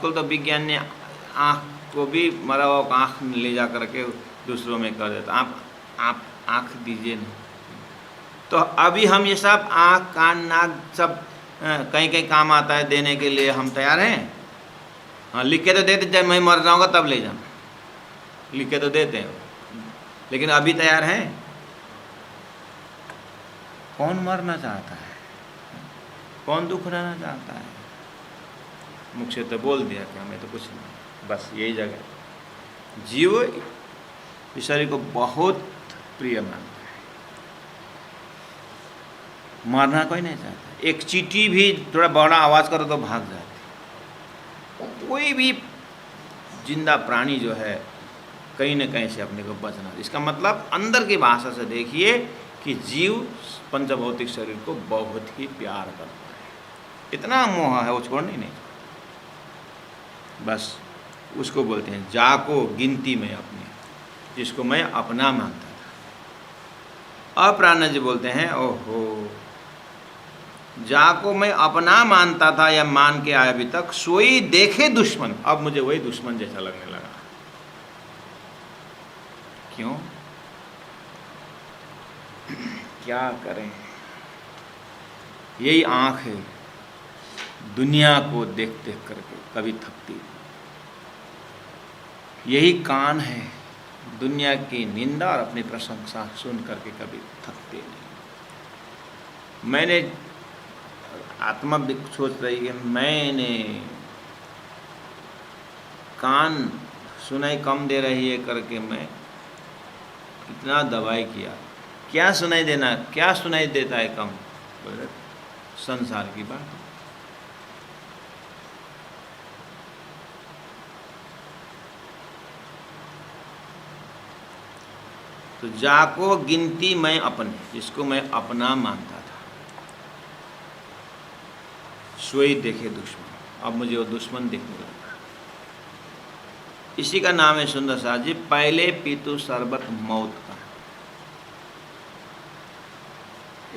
आजकल तो विज्ञान ने आँख को भी मरा हुआ आँख ले जा करके दूसरों में कर देता। आप आँख दीजिए ना। तो अभी हम ये सब आँख कान नाक सब कहीं कहीं काम आता है देने के लिए, हम तैयार हैं। हाँ, लिख के तो देते, जब मैं मर जाऊँगा तब ले जाना, लिख के तो देते हैं, लेकिन अभी तैयार हैं? कौन मरना चाहता है? कौन दुख रहना चाहता है? मुख से तो बोल दिया कि हमें तो कुछ नहीं, बस यही जगह। जीव इस शरीर को बहुत प्रिय मानता है, मारना कोई नहीं चाहता। एक चींटी भी थोड़ा बड़ा आवाज़ करो तो भाग जाती। कोई भी जिंदा प्राणी जो है कहीं न कहीं से अपने को बचना। इसका मतलब अंदर की भाषा से देखिए कि जीव पंचभौतिक शरीर को बहुत ही प्यार करता है, इतना मोह है वो छोड़ने नहीं। बस उसको बोलते हैं जाको गिनती में अपनी, जिसको मैं अपना मानता था। अप्राण जी बोलते हैं ओहो, जाको मैं अपना मानता था या मान के आया अभी तक, सोई देखे दुश्मन, अब मुझे वही दुश्मन जैसा लगने लगा। क्यों? क्या करें? यही आँख है, दुनिया को देख देख करके कभी थकती। यही कान है, दुनिया की निंदा और अपनी प्रशंसा सुन करके कभी थकते नहीं। मैंने आत्मा भी सोच रही है, मैंने कान सुनाई कम दे रही है करके मैं कितना दवाई किया, क्या सुनाई देना, क्या सुनाई देता है कम? बोले संसार की बात। तो जाको गिनती मैं अपने, जिसको मैं अपना मानता था, सोई देखे दुश्मन, अब मुझे वो दुश्मन दिखने लगा। इसी का नाम है सुंदर साथ जी, पहले पीतु शरबत मौत का।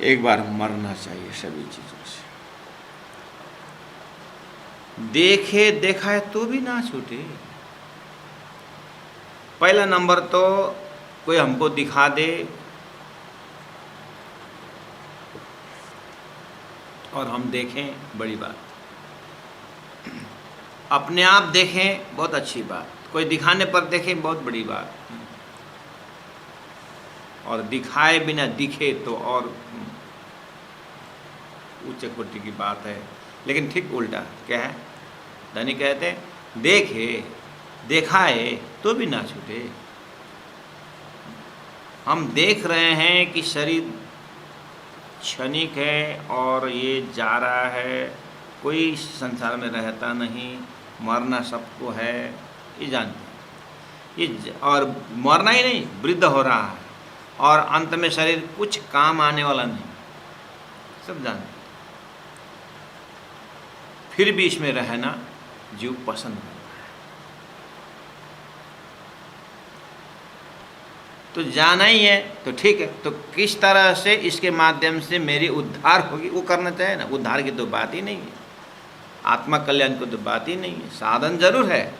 एक बार मरना चाहिए सभी चीजों से। देखे देखा है तो भी ना छूटे। पहला नंबर तो कोई हमको दिखा दे और हम देखें, बड़ी बात। अपने आप देखें, बहुत अच्छी बात। कोई दिखाने पर देखें, बहुत बड़ी बात। और दिखाए बिना दिखे तो और उच्च कोटि की बात है। लेकिन ठीक उल्टा क्या है, धनी कहते हैं देखे देखाए तो भी ना छूटे। हम देख रहे हैं कि शरीर क्षणिक है और ये जा रहा है, कोई संसार में रहता नहीं, मरना सबको है, ये जानते हैं। ये और मरना ही नहीं, वृद्ध हो रहा है और अंत में शरीर कुछ काम आने वाला नहीं, सब जानते हैं। फिर भी इसमें रहना जीव पसंद करता है। तो जाना ही है तो ठीक है, तो किस तरह से इसके माध्यम से मेरी उद्धार होगी वो करना चाहिए ना। उद्धार की तो बात ही नहीं है, आत्मा कल्याण की तो बात ही नहीं है, साधन जरूर है।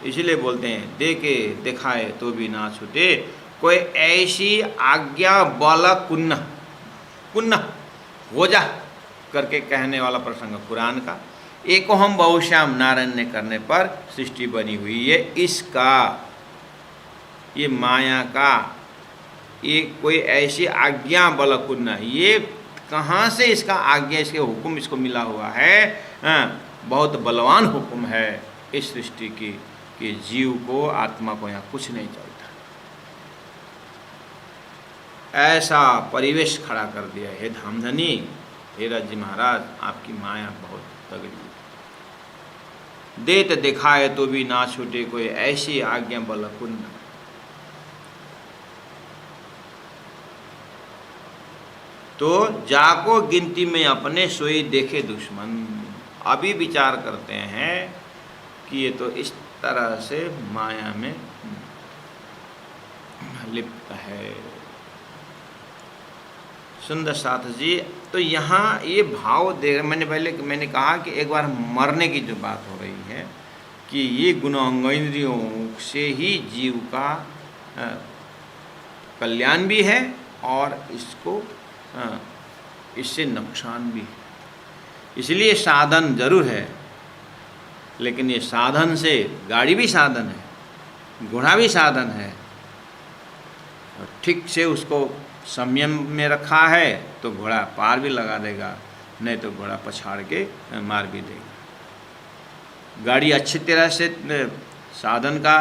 इसलिए बोलते हैं देखे दिखाए तो भी ना छूटे, कोई ऐसी आज्ञा बल कुन्न कुन्न हो जा करके कहने वाला प्रसंग कुरान का। एको हम बहुश्याम नारायण ने करने पर सृष्टि बनी हुई है, इसका ये माया का ये कोई ऐसी आज्ञा बल कुन्न, ये कहाँ से इसका आज्ञा, इसके हुक्म इसको मिला हुआ है। बहुत बलवान हुक्म है इस सृष्टि की कि जीव को, आत्मा को यहाँ कुछ नहीं चलता। ऐसा परिवेश खड़ा कर दिया। हे धामधनी, हे राज महाराज, आपकी माया बहुत तगड़ी। देत दिखाए तो भी ना छूटे, कोई ऐसी आज्ञा बल कुन्न। तो जाको गिनती में अपने, सोई देखे दुश्मन। अभी विचार करते हैं कि ये तो इस तरह से माया में लिप्त है। सुंदर साथ जी तो यहाँ ये भाव दे, मैंने कहा कि एक बार मरने की जो बात हो रही है कि ये गुणांगेंद्रियों से ही जीव का कल्याण भी है और इससे नुकसान भी है। इसलिए साधन जरूर है, लेकिन ये साधन से गाड़ी भी साधन है, घोड़ा भी साधन है, और ठीक से उसको संयम में रखा है तो घोड़ा पार भी लगा देगा, नहीं तो घोड़ा पछाड़ के मार भी देगा। गाड़ी अच्छी तरह से साधन का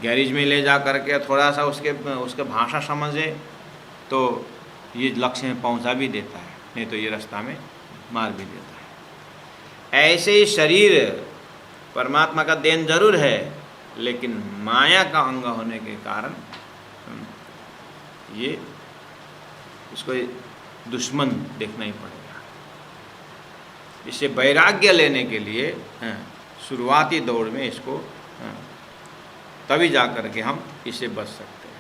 गैरेज में ले जा करके थोड़ा सा उसके भाषा समझे तो ये लक्ष्य में पहुंचा भी देता है, नहीं तो ये रास्ता में मार भी देता है। ऐसे ही शरीर परमात्मा का देन जरूर है, लेकिन माया का अंग होने के कारण ये इसको दुश्मन देखना ही पड़ेगा। इससे वैराग्य लेने के लिए शुरुआती दौर में इसको तभी जा कर के हम इससे बच सकते हैं।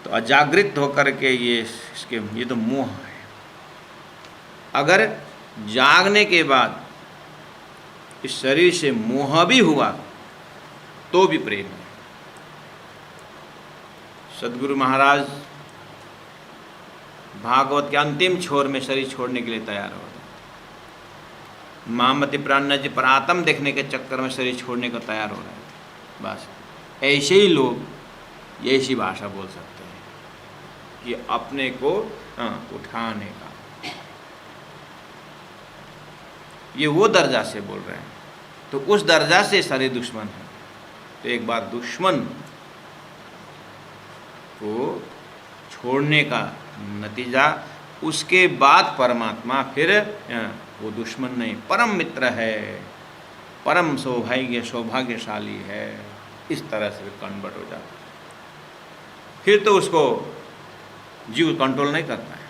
तो अजागृत होकर के ये तो मोह है। अगर जागने के बाद इस शरीर से मोह भी हुआ तो भी प्रेम है। सदगुरु महाराज भागवत के अंतिम छोर में शरीर छोड़ने के लिए तैयार हो गए। मामति प्राण जी परात्म देखने के चक्कर में शरीर छोड़ने को तैयार हो रहे थे। बस ऐसे ही लोग ऐसी भाषा बोल सकते हैं कि अपने को उठाने का, ये वो दर्जा से बोल रहे हैं। तो उस दर्जा से शरीर दुश्मन है। तो एक बार दुश्मन को छोड़ने का नतीजा, उसके बाद परमात्मा फिर वो दुश्मन नहीं, परम मित्र है, परम सौभाग्यशाली है, इस तरह से कन्वर्ट हो जाता है। फिर तो उसको जीव कंट्रोल नहीं करता है,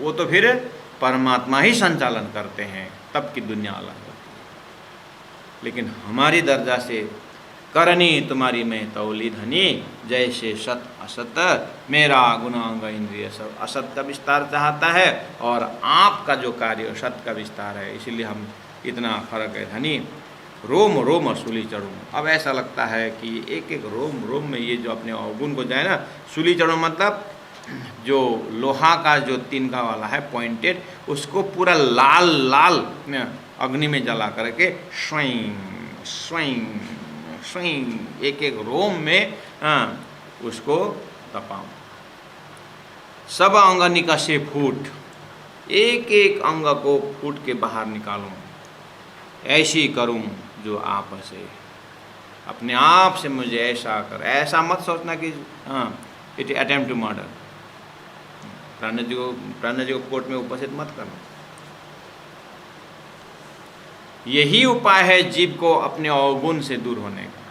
वो तो फिर परमात्मा ही संचालन करते हैं, तब की दुनिया अलग होती है। लेकिन हमारी दर्जा से करनी तुम्हारी मैं तौली धनी, जैसे सत असत मेरा गुणांग इंद्रिय सब। असत का विस्तार चाहता है और आपका जो कार्य सत का विस्तार है, इसीलिए हम इतना फर्क है धनी। रोम रोम सूली चढ़ूँ। अब ऐसा लगता है कि एक एक रोम रोम में ये जो अपने अवगुण को जाए ना, सूली चढ़ूँ मतलब जो लोहा का जो तिनका वाला है पॉइंटेड, उसको पूरा लाल लाल अग्नि में जला करके स्वयं स्वयं स्वयं एक एक रोम में उसको तपाऊं। सब अंग निकसे फूट, एक एक अंग को फूट के बाहर निकालूं। ऐसी करूं जो आप से, अपने आप से मुझे ऐसा कर। ऐसा मत सोचना कि इट अटेम्प्ट टू मर्डर। प्राण जी को कोर्ट में उपस्थित मत करना। यही उपाय है जीव को अपने अवगुण से दूर होने का,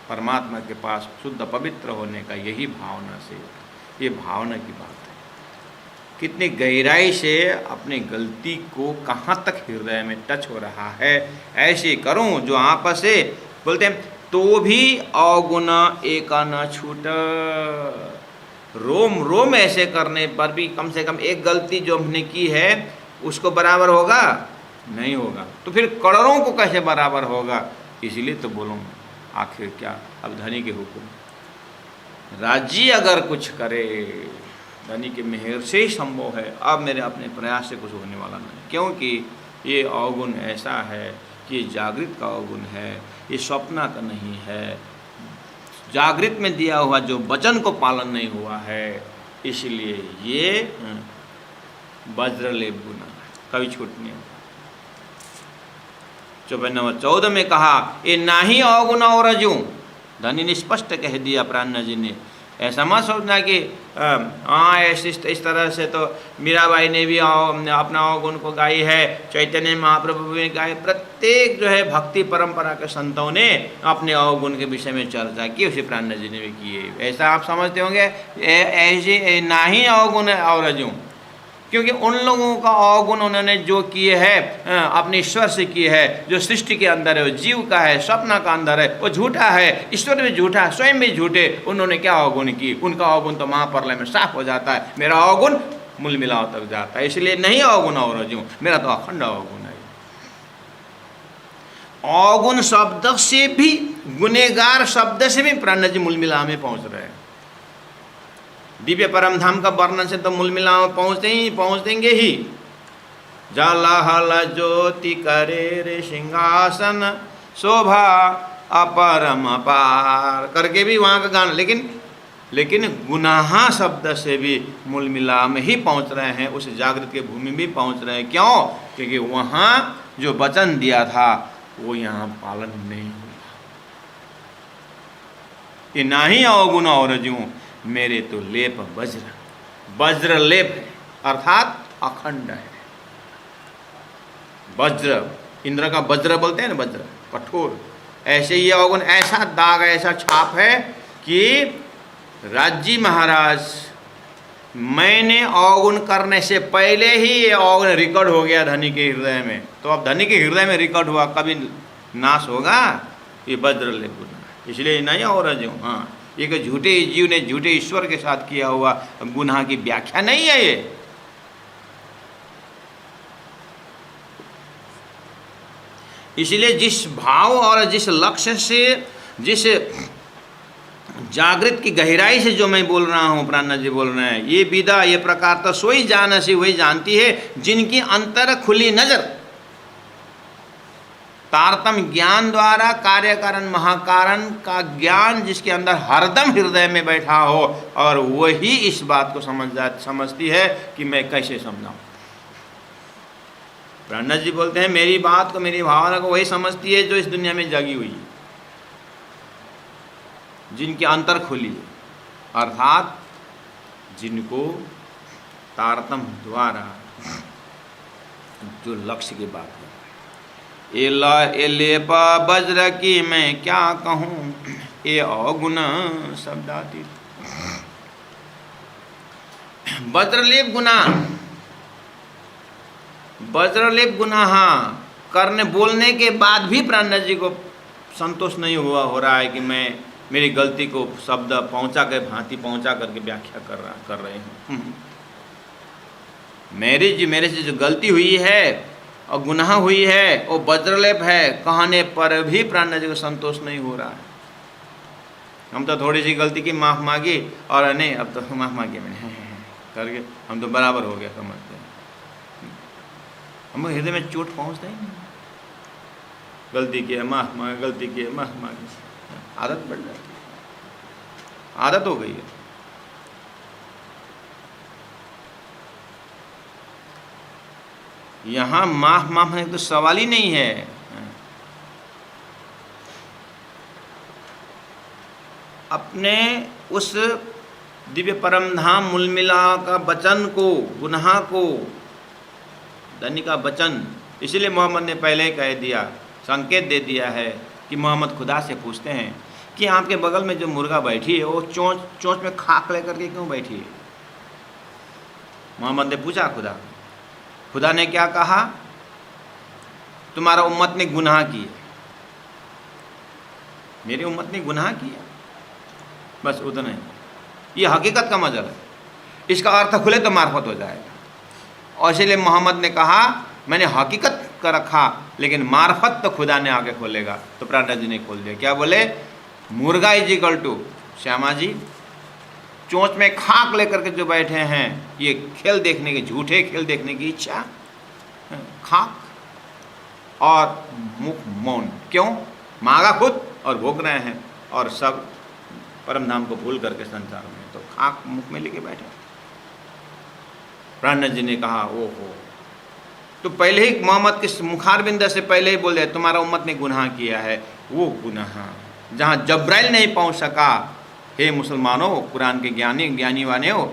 परमात्मा के पास शुद्ध पवित्र होने का। यही भावना से, ये भावना की बात है। कितनी गहराई से अपनी गलती को कहाँ तक हृदय में टच हो रहा है। ऐसे करूं जो आप से, बोलते हैं तो भी अवगुण एक न छूट। रोम रोम ऐसे करने पर भी कम से कम एक गलती जो हमने की है उसको बराबर होगा? नहीं होगा। तो फिर करोड़ों को कैसे बराबर होगा? इसीलिए तो बोलूँ, आखिर क्या, अब धनी के हुक्म। राज्य अगर कुछ करे, धनी के मेहर से ही संभव है। अब मेरे अपने प्रयास से कुछ होने वाला नहीं, क्योंकि ये अवगुण ऐसा है कि जागृत का अवगुण है, ये स्वप्न का नहीं है। जागृत में दिया हुआ जो वचन को पालन नहीं हुआ है, इसलिए ये वज्रलेप गुना कभी छूट नहीं होगा। 14 में कहा, ये नाही अवगुण और रजू। धनी ने स्पष्ट कह दिया प्राण जी ने। ऐसा मत सोचना कि इस तरह से तो मीराबाई ने भी अपना अवगुण को गाई है, चैतन्य महाप्रभु ने गाई। प्रत्येक जो है भक्ति परंपरा के संतों ने अपने अवगुण के विषय में चर्चा की, उसी प्राण जी ने भी की है। ऐसा आप समझते होंगे, ऐसे ना ही अवगुण और रजू। क्योंकि उन लोगों का अवगुण उन्होंने जो किए हैं अपने ईश्वर से किए है, जो सृष्टि के अंदर है, वो जीव का है, स्वप्न का अंदर है, वो झूठा है, ईश्वर भी झूठा है, स्वयं भी झूठे। उन्होंने क्या अवगुण की? उनका अवगुण तो महाप्रलय में साफ हो जाता है। मेरा अवगुण मूल मिलाव तक जाता है, इसलिए नहीं अवगुण और रजू, मेरा तो अखंड अवगुण है। अवगुण शब्द से भी, गुनेगार शब्द से भी प्राण जी मूल मिलाव में पहुंच रहे हैं। दिव्य परम धाम का वर्णन से तो मूल मिलाव में पहुँच देंगे ही। जलहल ज्योति करे रे सिंहासन शोभा अपरम पार करके भी वहाँ का गाना, लेकिन गुनाह शब्द से भी मूल मिलाव में ही पहुँच रहे हैं, उस जागृत के भूमि भी पहुँच रहे हैं। क्यों? क्योंकि वहाँ जो वचन दिया था वो यहाँ पालन नहीं हुआ। कि ना ही अवगुण और रजू, मेरे तो लेप वज्र लेप है, अर्थात अखंड है। वज्र, इंद्र का वज्र बोलते हैं ना, वज्र कठोर। ऐसे ये अवगुण, ऐसा दाग, ऐसा छाप है कि राजी महाराज, मैंने अवगुण करने से पहले ही ये अवगुण रिकॉर्ड हो गया धनी के हृदय में। तो अब धनी के हृदय में रिकॉर्ड हुआ, कभी नाश होगा? ये वज्र लेप गुना, इसलिए नहीं और जो, हाँ, एक झूठे जीव ने झूठे ईश्वर के साथ किया हुआ गुनाह की व्याख्या नहीं है ये। इसलिए जिस भाव और जिस लक्ष्य से, जिस जागृत की गहराई से जो मैं बोल रहा हूँ, प्राणनाथ जी बोल रहे हैं, ये विदा ये प्रकार तो सोई जान सी वही जानती है जिनकी अंतर खुली नजर। तारतम ज्ञान द्वारा कार्य कारण महाकारण का ज्ञान जिसके अंदर हरदम हृदय में बैठा हो, और वही इस बात को समझती है कि मैं कैसे समझाऊं। प्राणनाथ जी बोलते हैं, मेरी बात को, मेरी भावना को वही समझती है जो इस दुनिया में जगी हुई है, जिनकी अंतर खुली है, अर्थात जिनको तारतम द्वारा जो लक्ष्य की बात है। ए लेप वज्र की मैं क्या कहूँ, ए अवगुण शब्दातीत। वज्रलेप गुनाह करने बोलने के बाद भी प्राणनाथ जी को संतोष नहीं हो रहा है कि मैं मेरी गलती को शब्द पहुंचा के भांति पहुंचा करके व्याख्या कर रहे हैं। मेरे से जो गलती हुई है और गुनाह हुई है वो वज्रलेप है, कहने पर भी प्राणनाथ जी को संतोष नहीं हो रहा है। हम तो थोड़ी सी गलती की माफ़ मांगी और नहीं, अब तो माफ़ मांगी मैंने करके हम तो बराबर हो गया समझते हैं। हम हृदय में चोट पहुंचता ही नहीं। गलती की है माफ़ मांगे, गलती की है माफ़ मांगे, आदत बढ़ जाती है, आदत हो गई है। यहाँ माफ़ मांगने तो सवाल ही नहीं है। अपने उस दिव्य परम धाम मूलमिला का वचन को, गुनाह को, धनी का वचन, इसलिए मोहम्मद ने पहले कह दिया, संकेत दे दिया है कि मोहम्मद खुदा से पूछते हैं कि आपके बगल में जो मुर्गा बैठी है वो चोंच में खाक लेकर के क्यों बैठी है? मोहम्मद ने पूछा खुदा ने क्या कहा? तुम्हारा उम्मत ने गुनाह किया, मेरी उम्मत ने गुनाह किया, बस उतना ही। ये हकीकत का मजल है, इसका अर्थ खुले तो मार्फत हो जाएगा। और इसलिए मोहम्मद ने कहा मैंने हकीकत का रखा, लेकिन मार्फत तो खुदा ने आगे खोलेगा। तो प्राणनाथ जी ने खोल दिया। क्या बोले? मुर्गा इज इक्वल टू श्यामा जी चोंच में खाक लेकर के जो बैठे हैं, ये खेल देखने के, झूठे खेल देखने की इच्छा, खाक और मुख मौन। क्यों? मांगा खुद और भोग रहे हैं, और सब परम धाम को भूल करके संसार में तो खाक मुख में लेके बैठे। प्राणनाथ जी ने कहा ओहो, तो पहले ही मोहम्मद के मुखारबिंद से पहले ही बोल दिया तुम्हारा उम्मत ने गुनाह किया है। वो गुनाह जहाँ जब्राइल नहीं पहुँच सका, हे मुसलमानों, कुरान के ज्ञानी वाने हो,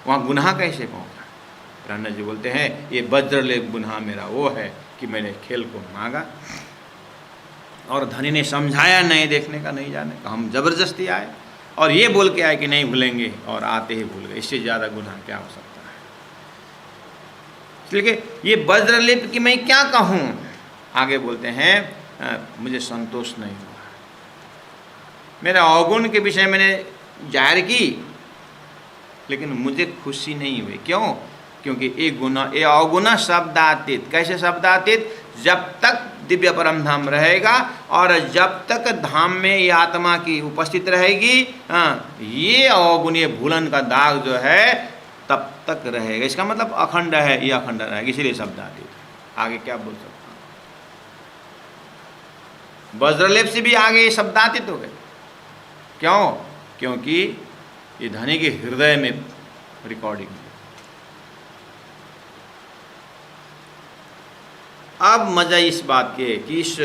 वहाँ गुनाह कैसे पहुँचा? प्राणनाथ जी बोलते हैं ये वज्रलेप गुनाह मेरा वो है कि मैंने खेल को मांगा और धनी ने समझाया नहीं देखने का, नहीं जाने का, हम जबरदस्ती आए और ये बोल के आए कि नहीं भूलेंगे, और आते ही भूल गए। इससे ज़्यादा गुनाह क्या हो सकता है? इसलिए ये वज्रलेप की मैं क्या कहूँ। आगे बोलते हैं मुझे संतोष नहीं हुआ, मेरे अवगुण के विषय मैंने जाहिर की लेकिन मुझे खुशी नहीं हुई। क्यों? क्योंकि ये अवगुण शब्दातीत। कैसे शब्दातीत? जब तक दिव्य परम धाम रहेगा और जब तक धाम में ये आत्मा की उपस्थित रहेगी, ये अवगुण, ये भूलन का दाग जो है तब तक रहेगा। इसका मतलब अखंड है, ये अखंड रहेगा, इसीलिए शब्दातीत। आगे क्या बोल सकता हूँ? वज्रलेप से भी आगे शब्दातीत हो गए। क्यों? क्योंकि ये धनी के हृदय में रिकॉर्डिंग है। अब मजा इस बात के कि इस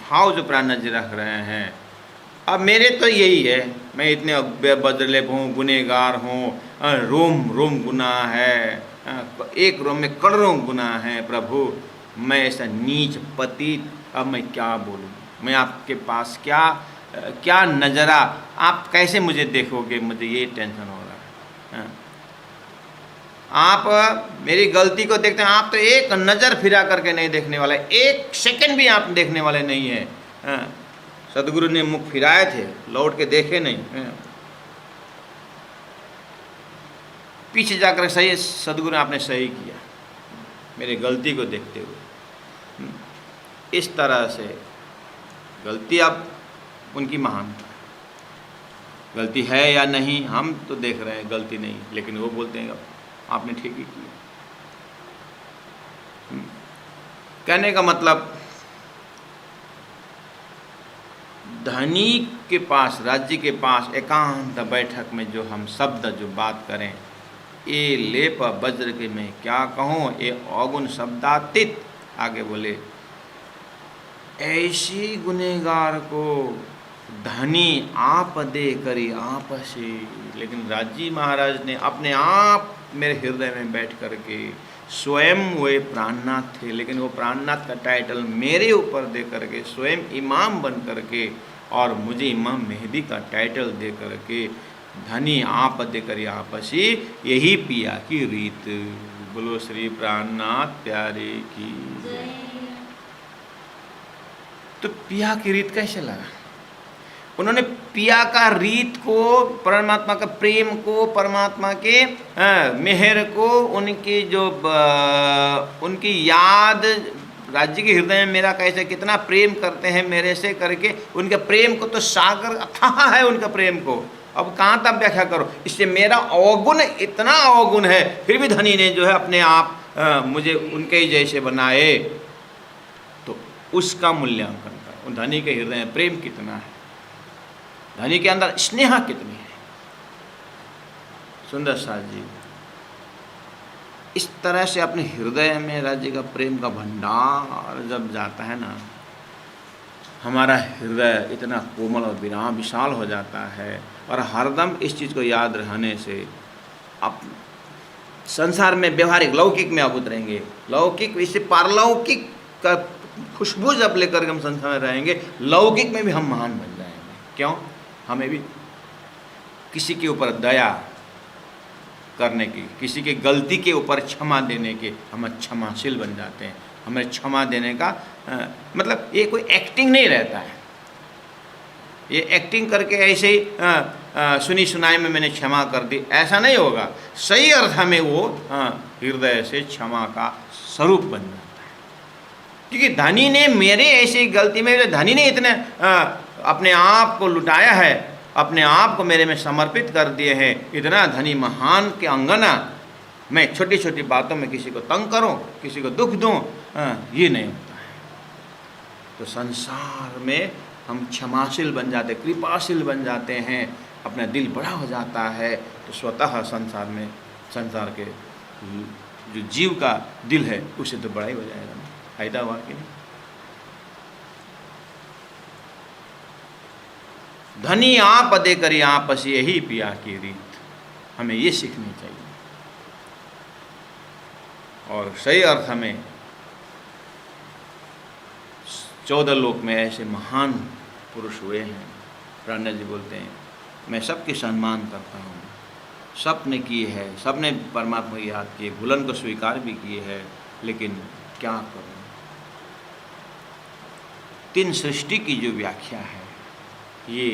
भाव जो प्राणनाथ जी रख रहे हैं, अब मेरे तो यही है, मैं इतने वज्रलेप हूँ, गुनहगार हूँ, रोम रोम गुनाह है, एक रोम में करोड़ों गुनाह है प्रभु, मैं ऐसा नीच पतित, अब मैं क्या बोलूँ? मैं आपके पास क्या नज़रा, आप कैसे मुझे देखोगे? मुझे ये टेंशन हो रहा है। आप मेरी गलती को देखते हैं, आप तो एक नज़र फिरा करके नहीं देखने वाले, एक सेकंड भी आप देखने वाले नहीं है। सदगुरु ने मुख फिराए थे, लौट के देखे नहीं। पीछे जाकर सही सदगुरु ने आपने सही किया मेरी गलती को देखते हुए। इस तरह से गलती अब उनकी महानता, गलती है या नहीं हम तो देख रहे हैं, गलती नहीं, लेकिन वो बोलते हैं आपने ठीक ही किया। कहने का मतलब धनी के पास, राज्य के पास एकांत बैठक में जो हम शब्द जो बात करें, ये लेप वज्र के मैं क्या कहूँ, ये अवगुण शब्दातीत। आगे बोले ऐसी गुनहगार को धनी आप दे करी आपसी। लेकिन राजी महाराज ने अपने आप मेरे हृदय में बैठ कर के, स्वयं वे प्राणनाथ थे, लेकिन वो प्राणनाथ का टाइटल मेरे ऊपर दे करके, स्वयं इमाम बन करके और मुझे इमाम मेहदी का टाइटल दे करके, धनी आप दे करी आपसी, यही पिया की रीत। बोलो श्री प्राणनाथ प्यारे की। तो पिया की रीत कैसे लगा? उन्होंने पिया का रीत को, परमात्मा का प्रेम को, परमात्मा के मेहर को, उनकी जो उनकी याद, राज्य के हृदय में मेरा कैसे कितना प्रेम करते हैं मेरे से करके, उनके प्रेम को तो सागर अथाह है उनका प्रेम को, अब कहाँ तक व्याख्या करो। इससे मेरा अवगुण इतना अवगुण है, फिर भी धनी ने जो है अपने आप मुझे उनके ही जैसे बनाए, तो उसका मूल्यांकन करो। धनी के हृदय में प्रेम कितना है, धनी के अंदर स्नेह कितनी है। सुंदर साथ जी इस तरह से अपने हृदय में राज्य का प्रेम का भंडार जब जाता है ना, हमारा हृदय इतना कोमल और विशाल हो जाता है, और हरदम इस चीज़ को याद रहने से आप संसार में व्यवहारिक लौकिक में आप उतरेंगे। लौकिक इससे पारलौकिक का खुशबू जब लेकर के हम संसार में रहेंगे, लौकिक में भी हम महान बन जाएंगे। क्यों? हमें भी किसी के ऊपर दया करने की, किसी की गलती के ऊपर क्षमा देने के, हम क्षमाशील बन जाते हैं। हमें क्षमा देने का मतलब ये कोई एक्टिंग नहीं रहता है, ये एक्टिंग करके ऐसे ही सुनी सुनाई में मैंने क्षमा कर दी, ऐसा नहीं होगा। सही अर्थ में वो हृदय से क्षमा का स्वरूप बन जाता है। क्योंकि धनी ने मेरे ऐसी गलती में, धनी ने इतने अपने आप को लुटाया है, अपने आप को मेरे में समर्पित कर दिए हैं, इतना धनी महान के अंगना मैं छोटी छोटी बातों में किसी को तंग करूं, किसी को दुख दूं, ये नहीं होता है। तो संसार में हम क्षमाशील बन जाते, कृपाशील बन जाते हैं, अपना दिल बड़ा हो जाता है, तो स्वतः संसार के जो जीव का दिल है उसे तो बड़ा ही हो जाएगा ना। फायदा हुआ कि नहीं? धनी आप दे करी आपस यही पिया की रीत, हमें ये सीखनी चाहिए। और सही अर्थ में 14 लोक में ऐसे महान पुरुष हुए हैं। प्राणनाथ जी बोलते हैं मैं सबके सम्मान करता हूँ, सब ने किए हैं, सब ने परमात्मा की याद किए, भूलन को स्वीकार भी किए हैं, लेकिन क्या करूं। तीन सृष्टि की जो व्याख्या है ये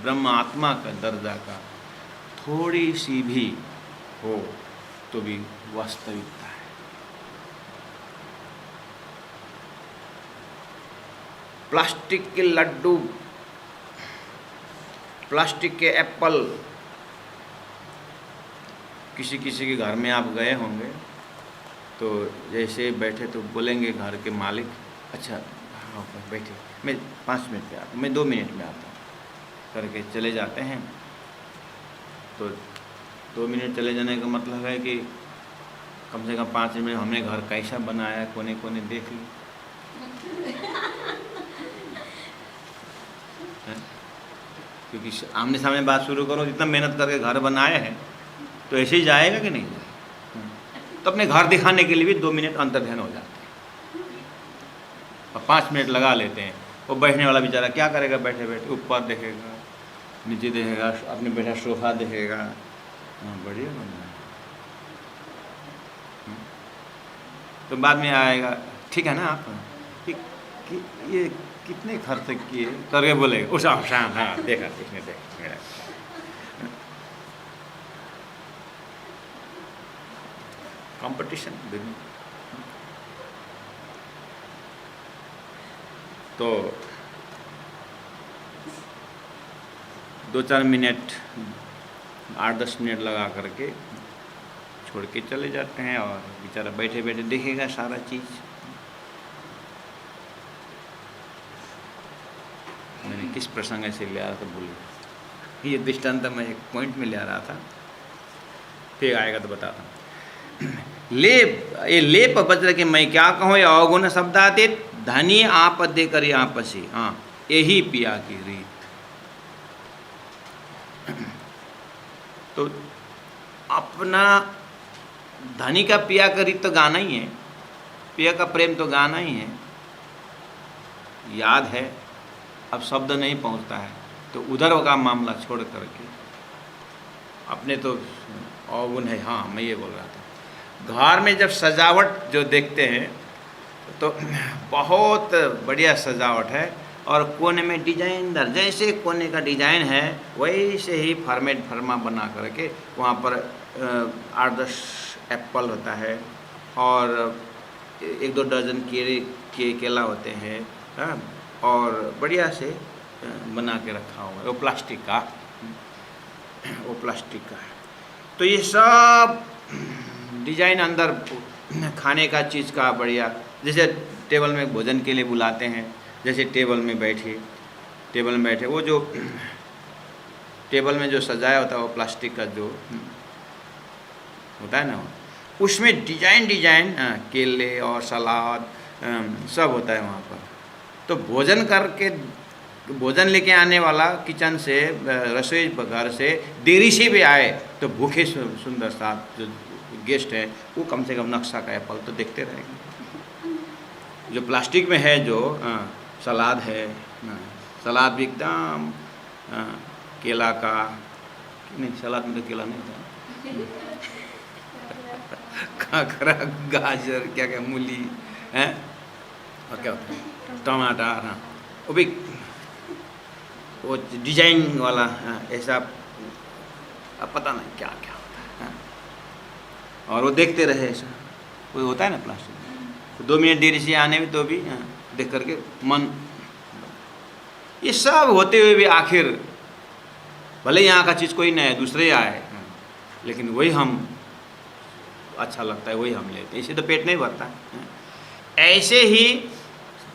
ब्रह्म आत्मा का दर्जा का थोड़ी सी भी हो तो भी वास्तविकता है। प्लास्टिक के लड्डू, प्लास्टिक के एप्पल, किसी किसी के घर में आप गए होंगे तो जैसे बैठे तो बोलेंगे घर के मालिक, अच्छा हाँ बैठे, मैं 5 मिनट में आता हूँ, मैं 2 मिनट में आता हूँ करके चले जाते हैं। तो 2 मिनट चले जाने का मतलब है कि कम से कम 5 मिनट हमने घर कैसा बनाया कोने कोने देख ली। क्योंकि आमने सामने बात शुरू करो, इतना मेहनत करके घर बनाया है तो ऐसे ही जाएगा कि नहीं जाएगा। तो अपने घर दिखाने के लिए भी 2 मिनट अंतर्ध्यान हो जाते हैं और 5 मिनट लगा लेते हैं। वो बैठने वाला बेचारा क्या करेगा, बैठे बैठे ऊपर देखेगा, नीचे देखेगा, अपने बैठा सोफा देखेगा। हाँ बढ़िया बन रहा है। तो बाद में आएगा, ठीक है ना आप कि ये कितने खर्च किए करके बोलेगा, उस हाँ देखा इसने देखा मेरा। कंपटीशन। तो 2-4 मिनट 8-10 मिनट लगा करके छोड़ के चले जाते हैं और बेचारा बैठे बैठे देखेगा सारा चीज़। मैंने किस प्रसंग से ले आ रहा था भूल, ये दृष्टांत मैं एक पॉइंट में ले आ रहा था, फिर आएगा तो बताता हूँ। लेप, ये लेप वज्र के मैं क्या कहूँ, ये अवगुण शब्दातीत धनी आप दे कर आपसी, हाँ यही पिया की रीत। तो अपना धनी का पिया का रीत तो गाना ही है, पिया का प्रेम तो गाना ही है। याद है, अब शब्द नहीं पहुंचता है तो उधर का मामला छोड़ करके अपने तो अवगुण है। हाँ मैं ये बोल रहा था, घर में जब सजावट जो देखते हैं तो बहुत बढ़िया सजावट है और कोने में डिजाइनदार, जैसे कोने का डिजाइन है वैसे ही फॉर्मेट फर्मा बना करके वहाँ पर 8-10 एप्पल होता है और 1-2 दर्जन केला होते हैं, हाँ, और बढ़िया से बना के रखा हुआ है। वो प्लास्टिक का, वो प्लास्टिक का है। तो ये सब डिजाइन अंदर खाने का चीज़ का बढ़िया, जैसे टेबल में भोजन के लिए बुलाते हैं, जैसे टेबल में बैठे वो जो टेबल में जो सजाया होता है वो प्लास्टिक का जो होता है ना, उसमें डिजाइन केले और सलाद सब होता है वहाँ पर। तो भोजन लेके आने वाला किचन से, रसोई घर से देरी से भी आए तो भूखे सुंदर सा जो गेस्ट है वो कम से कम नक्शा का एप्पल तो देखते रहेंगे। जो प्लास्टिक में है जो सलाद है, सलाद भी एकदम केला का, नहीं सलाद में तो केला नहीं था, काकरा, गाजर, क्या क्या मूली है और क्या होता है टमाटर, हाँ वो भी वो डिजाइन वाला ऐसा, अब पता नहीं क्या क्या होता है। और वो देखते रहे ऐसा, कोई होता है ना प्लास्टिक, 2 मिनट देरी से आने में तो भी देख करके मन, ये सब होते हुए भी आखिर भले यहाँ का चीज़ कोई नहीं है, दूसरे आए, लेकिन वही हम अच्छा लगता है वही हम लेते हैं, इसे तो पेट नहीं भरता। ऐसे ही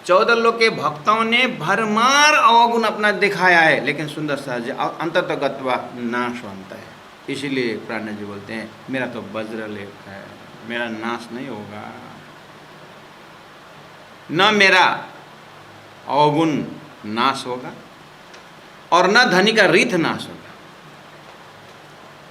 14 लोग के भक्तों ने भरमार अवगुण अपना दिखाया है, लेकिन सुंदर सहज अंततगत्वा नाशवंत है। इसीलिए प्राण जी बोलते हैं मेरा तो वज्र लेप है, मेरा नाश नहीं होगा, न मेरा अवगुण नाश होगा और न धनी का रीत नाश होगा।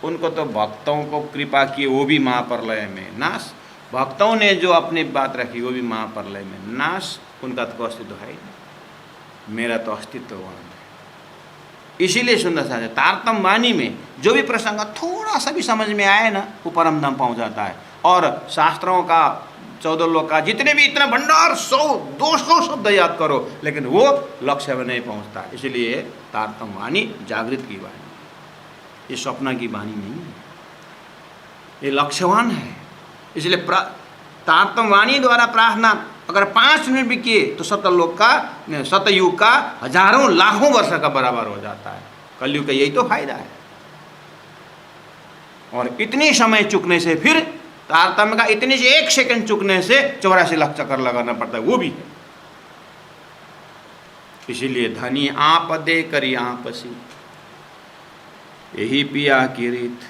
उनको तो भक्तों को कृपा की वो भी महाप्रलय में नाश, भक्तों ने जो अपनी बात रखी वो भी महाप्रलय में नाश, उनका तो अस्तित्व है ही नहीं, मेरा तो अस्तित्व वहाँ है। इसीलिए सुंदर सा तारतम वाणी में जो भी प्रसंग थोड़ा सा भी समझ में आए ना वो परम धाम पहुँच जाता है। और शास्त्रों का 14 लोग का जितने भी इतना भंडार 100-200 शब्द याद करो, लेकिन वो लक्ष्य में नहीं पहुंचता। इसलिए तारतम्य वाणी जागृत की वाणी, ये स्वप्न की वाणी नहीं है, ये लक्ष्यवान है। इसलिए तारतम्य वाणी द्वारा प्रार्थना अगर 5 मिनट भी किए तो सतयुग का हजारों लाखों वर्ष का बराबर हो जाता है। कलयुग का यही तो फायदा है। और इतनी समय चुकने से, फिर तारतम्य का इतनी से 1 सेकंड चुकने से 84 लाख चक्कर लगाना पड़ता है, वो भी है। इसीलिए धनी आप दे करी आपसी, यही पिया की रीत।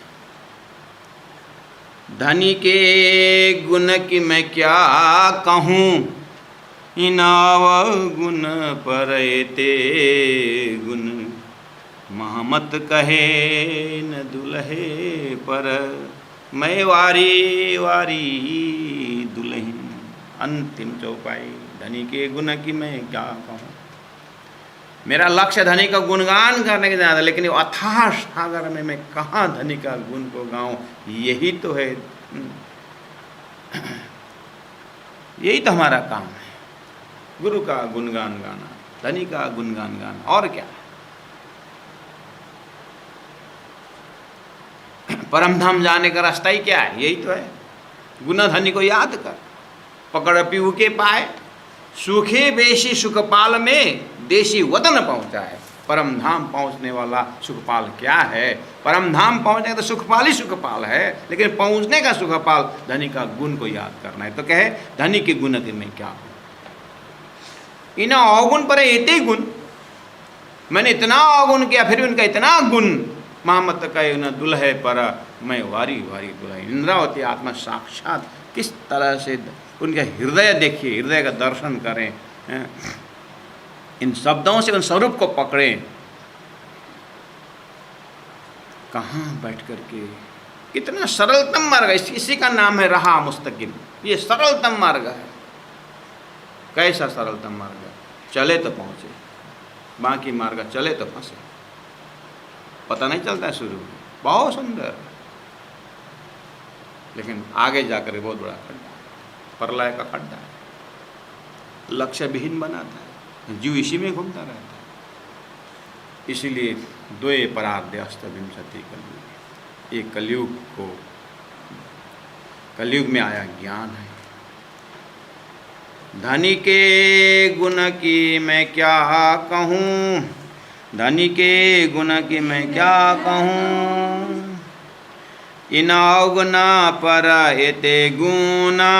धनी के गुण की मैं क्या कहूँ, इनाव गुण पर ते गुण, महमत कहे न दुल्हे पर, मैं वारी वारी दुल्हन। अंतिम चौपाई, धनी के गुण की मैं क्या कहूँ। मेरा लक्ष्य धनी का गुणगान करने के ज़्यादा, लेकिन अथाह सागर में मैं कहाँ धनी का गुण को गाऊं, यही तो है, यही तो हमारा काम है, गुरु का गुणगान गाना, धनी का गुणगान गाना, और क्या। परमधाम जाने का रास्ता ही क्या है, यही तो है। गुना धनी को याद कर, पकड़ पीऊ के पाए, सूखे बेशी सुखपाल में देशी वतन पहुंचा है। परम धाम पहुंचने वाला सुखपाल क्या है? परम धाम पहुंचने तो सुखपाल ही सुखपाल है, लेकिन पहुंचने का सुखपाल धनी का गुण को याद करना है। तो कहे धनी के गुण के मैं क्या हूं, इन अवगुण पर इतने गुण, मैंने इतना अवगुण किया फिर उनका इतना गुण, महामत कहे न दुल्हे पर मैं वारी वारी दुल्हन। इंद्रावती आत्मा साक्षात किस तरह से उनका हृदय देखिए, हृदय का दर्शन करें, इन शब्दों से उन स्वरूप को पकड़ें। कहाँ बैठ करके, कितना सरलतम मार्ग है, इसी का नाम है रहा मुस्तकिम। ये सरलतम मार्ग है। कैसा सरलतम मार्ग है? चले तो पहुँचे, बाकी मार्ग चले तो फंसे, पता नहीं चलता है शुरू में, बहुत सुंदर, लेकिन आगे जाकर बहुत बड़ा खड्डा, प्रलय का खड्डा है, लक्ष्य विहीन बनाता है, जीव इसी में घूमता रहता है। इसीलिए द्वे परार्ध अष्टविंशति कलयुग, एक कलयुग में आया ज्ञान है। धनी के गुण की मैं क्या कहूँ, धनी के गुण की मैं क्या कहूँ, इन अवगुना पर एते गुना,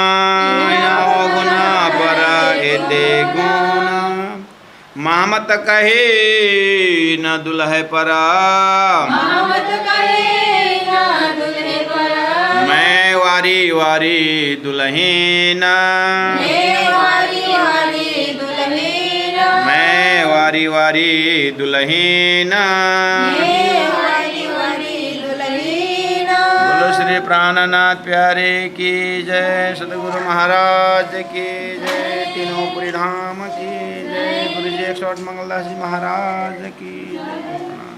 इन अवगुना पर एते गुना, महामत कहे न दुल्हे पर, महामत कहे न दुल्हे पर, मैं वारी वारी दुल्हीना, मैं वारी वारी दुल्हीना, मैं वारी वारी दुल्हीना, मैं वारी वारी दुल्हीना। बोलो श्री प्राणनाथ प्यारे की जय, सतगुरु महाराज की जय, तीनों पुरी धाम की जय, गुरु जी 108 मंगलदास जी महाराज की जय।